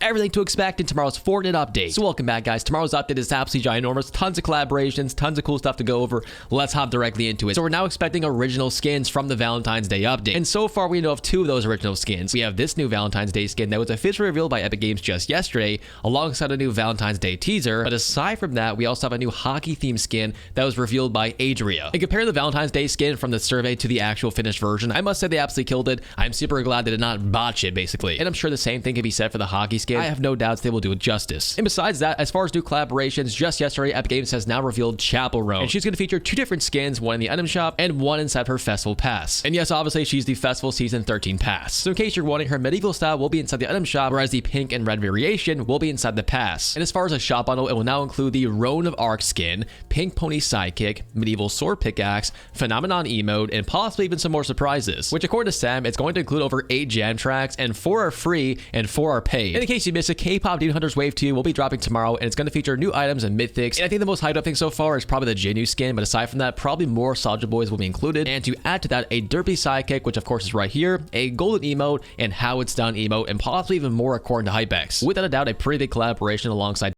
everything to expect in tomorrow's Fortnite update. So welcome back, guys. Tomorrow's update is absolutely ginormous. Tons of collaborations, tons of cool stuff to go over. Let's hop directly into it. So we're now expecting original skins from the Valentine's Day update. And so far, we know of 2 of those original skins. We have this new Valentine's Day skin that was officially revealed by Epic Games just yesterday, alongside a new Valentine's Day teaser. But aside from that, we also have a new hockey-themed skin that was revealed by Adria. And comparing the Valentine's Day skin from the survey to the actual finished version, I must say they absolutely killed it. I'm super glad they did not botch it, basically. And I'm sure the same thing can be said for the hockey skin. I have no doubts they will do it justice. And besides that, as far as new collaborations, just yesterday, Epic Games has now revealed Chappell Roan. And she's going to feature 2 different skins, one in the item shop and one inside her festival pass. And yes, obviously, she's the festival season 13 pass. So in case you're wondering, her medieval style will be inside the item shop, whereas the pink and red variation will be inside the pass. And as far as a shop bundle, it will now include the Roan of Arc skin, pink pony sidekick, medieval sword pickaxe, phenomenon emote, and possibly even some more surprises. Which, according to Sam, it's going to include over 8 jam tracks, and 4 are free and 4 are paid. And in case you missed it, K-pop Demon Hunters Wave 2 will be dropping tomorrow, and it's going to feature new items and mythics. And I think the most hyped up thing so far is probably the Jinu skin, but aside from that, probably more Soldier Boys will be included. And to add to that, a derpy sidekick, which of course is right here, a golden emote, and how it's done emote, and possibly even more according to Hypex. Without a doubt, a pretty big collaboration alongside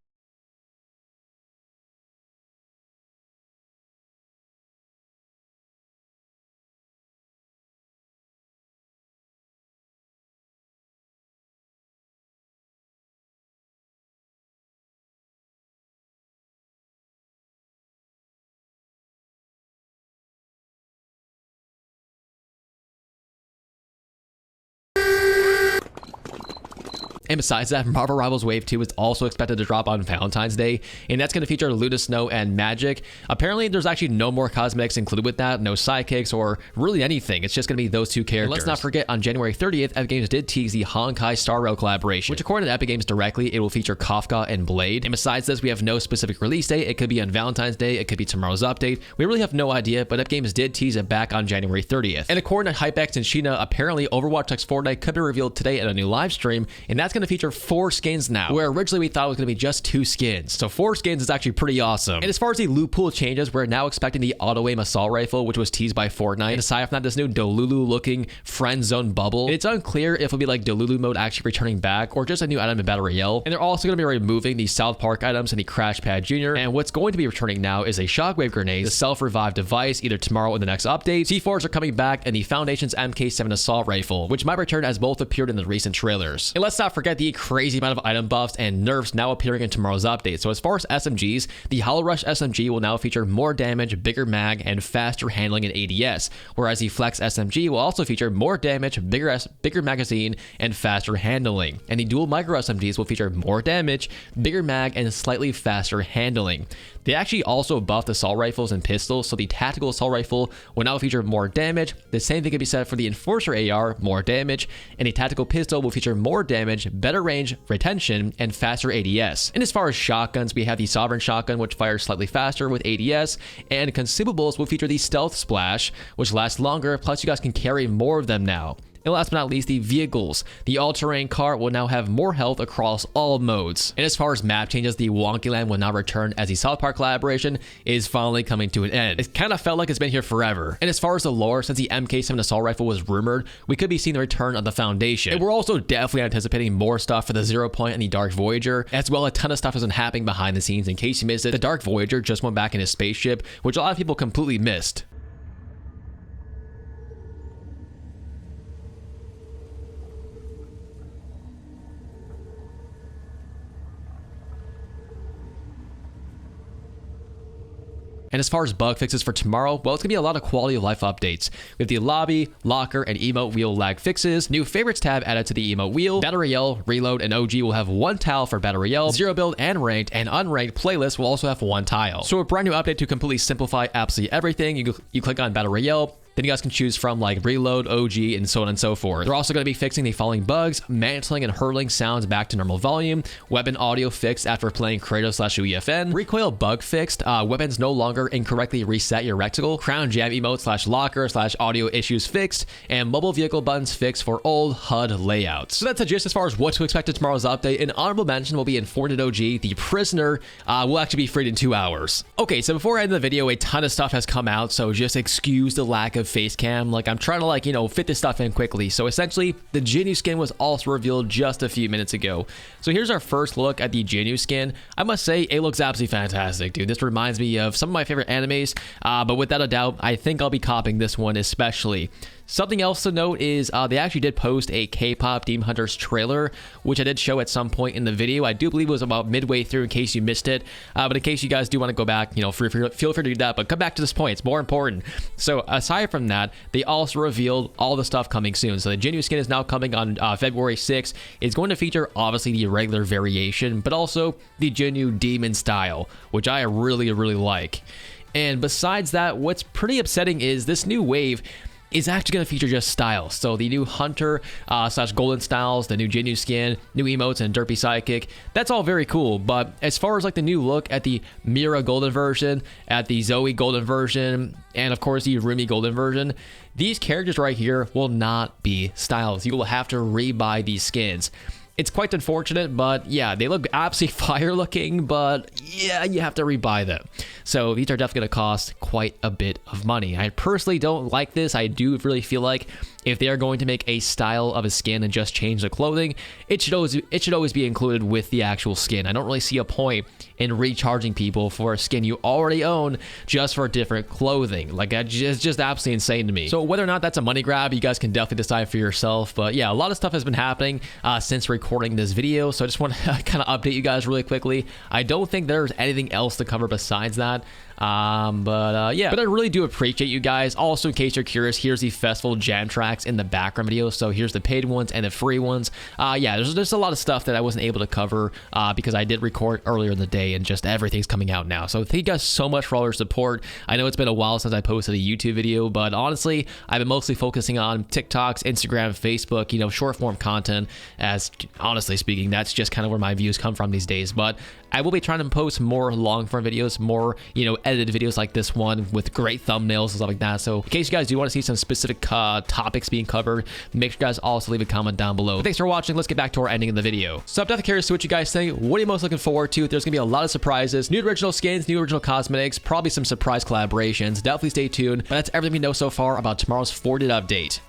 And besides that, Marvel Rivals Wave 2 is also expected to drop on Valentine's Day, and that's going to feature Luna Snow and Magic. Apparently, there's actually no more cosmetics included with that, no sidekicks or really anything. It's just going to be those 2 characters. And let's not forget, on January 30th, Epic Games did tease the Honkai Star Rail collaboration, which according to Epic Games directly, it will feature Kafka and Blade. And besides this, we have no specific release date. It could be on Valentine's Day, it could be tomorrow's update. We really have no idea, but Epic Games did tease it back on January 30th. And according to Hypex and Sheena, apparently Overwatch X Fortnite could be revealed today at a new live stream, and that's going to feature 4 skins now, where originally we thought it was going to be just 2 skins. So 4 skins is actually pretty awesome. And as far as the loot pool changes, we're now expecting the auto-aim assault rifle, which was teased by Fortnite. And aside from that, this new Delulu looking friend zone bubble. And it's unclear if it'll be like Delulu mode actually returning back, or just a new item in Battle Royale. And they're also going to be removing the South Park items and the Crash Pad Jr. And what's going to be returning now is a shockwave grenade, the self-revive device, either tomorrow or the next update. C4s are coming back, and the Foundation's MK7 assault rifle, which might return as both appeared in the recent trailers. And let's not forget the crazy amount of item buffs and nerfs now appearing in tomorrow's update. So as far as SMGs, the Hollow Rush SMG will now feature more damage, bigger mag, and faster handling in ADS, whereas the Flex SMG will also feature more damage, bigger magazine, and faster handling. And the Dual Micro SMGs will feature more damage, bigger mag, and slightly faster handling. They actually also buffed assault rifles and pistols, so the Tactical Assault Rifle will now feature more damage. The same thing can be said for the Enforcer AR, more damage, and the Tactical Pistol will feature more damage, better range, retention, and faster ADS. And as far as shotguns, we have the Sovereign Shotgun, which fires slightly faster with ADS, and consumables will feature the Stealth Splash, which lasts longer, plus you guys can carry more of them now. And last but not least, the vehicles. The all-terrain car will now have more health across all modes. And as far as map changes, the Wonky Land will now return as the South Park collaboration is finally coming to an end. It kind of felt like it's been here forever. And as far as the lore, since the MK7 assault rifle was rumored, we could be seeing the return of the Foundation. And we're also definitely anticipating more stuff for the Zero Point and the Dark Voyager, as well a ton of stuff has been happening behind the scenes. In case you missed it, the Dark Voyager just went back in his spaceship, which a lot of people completely missed. And as far as bug fixes for tomorrow, well, it's going to be a lot of quality of life updates. We have the lobby, locker, and emote wheel lag fixes, new favorites tab added to the emote wheel, Battle Royale, Reload, and OG will have 1 tile for Battle Royale, Zero Build and Ranked, and Unranked playlists will also have 1 tile. So a brand new update to completely simplify absolutely everything. You click on Battle Royale, then you guys can choose from like Reload, OG, and so on and so forth. They're also going to be fixing the following bugs: mantling and hurling sounds back to normal volume, weapon audio fixed after playing Kratos/UEFN, recoil bug fixed, weapons no longer incorrectly reset your reticle, crown jam emote /locker/audio issues fixed, and mobile vehicle buttons fixed for old HUD layouts. So that's a gist as far as what to expect in tomorrow's update. An honorable mention will be in Fortnite OG. The prisoner will actually be freed in 2 hours. Okay, so before I end the video, a ton of stuff has come out, so just excuse the lack of of face cam. Like, I'm trying to, like, you know, fit this stuff in quickly. So essentially, the Jinu skin was also revealed just a few minutes ago. So here's our first look at the Jinu skin. I must say, it looks absolutely fantastic, dude. This reminds me of some of my favorite animes, but without a doubt, I think I'll be copying this one especially. Something else to note is they actually did post a K-pop Demon Hunters trailer, which I did show at some point in the video. I do believe it was about midway through in case you missed it. But in case you guys do want to go back, you know, feel free to do that. But come back to this point. It's more important. So aside from that, they also revealed all the stuff coming soon. So the Jinu skin is now coming on February 6th. It's going to feature obviously the regular variation, but also the Jinu demon style, which I really, really like. And besides that, what's pretty upsetting is this new wave is actually going to feature just styles. So the new Hunter slash Golden styles, the new Jinu skin, new emotes, and Derpy Sidekick. That's all very cool. But as far as like the new look at the Mira Golden version, at the Zoe Golden version, and of course the Rumi Golden version, these characters right here will not be styles. You will have to rebuy these skins. It's quite unfortunate, but yeah, they look absolutely fire looking, but yeah, you have to rebuy them. So these are definitely going to cost quite a bit of money. I personally don't like this. I do really feel like if they are going to make a style of a skin and just change the clothing, it should always be included with the actual skin. I don't really see a point in recharging people for a skin you already own just for different clothing. Like, it's just absolutely insane to me. So whether or not that's a money grab, you guys can definitely decide for yourself. But yeah, a lot of stuff has been happening since recording this video. So I just want to kind of update you guys really quickly. I don't think there's anything else to cover besides that. Yeah, but I really do appreciate you guys. Also, in case you're curious, here's the festival jam tracks in the background video. So here's the paid ones and the free ones. Yeah, there's a lot of stuff that I wasn't able to cover because I did record earlier in the day and just everything's coming out now. So thank you guys so much for all your support. I know it's been a while since I posted a YouTube video, but honestly, I've been mostly focusing on TikToks, Instagram, Facebook, you know, short form content, as honestly speaking, that's just kind of where my views come from these days. But I will be trying to post more long form videos, more, you know, edited videos like this one with great thumbnails and stuff like that. So in case you guys do want to see some specific topics being covered, make sure you guys also leave a comment down below. But thanks for watching. Let's get back to our ending of the video. So I'm definitely curious to what you guys think. What are you most looking forward to? There's gonna be a lot of surprises, new original skins, new original cosmetics, probably some surprise collaborations. Definitely stay tuned. But that's everything we know so far about tomorrow's Fortnite update.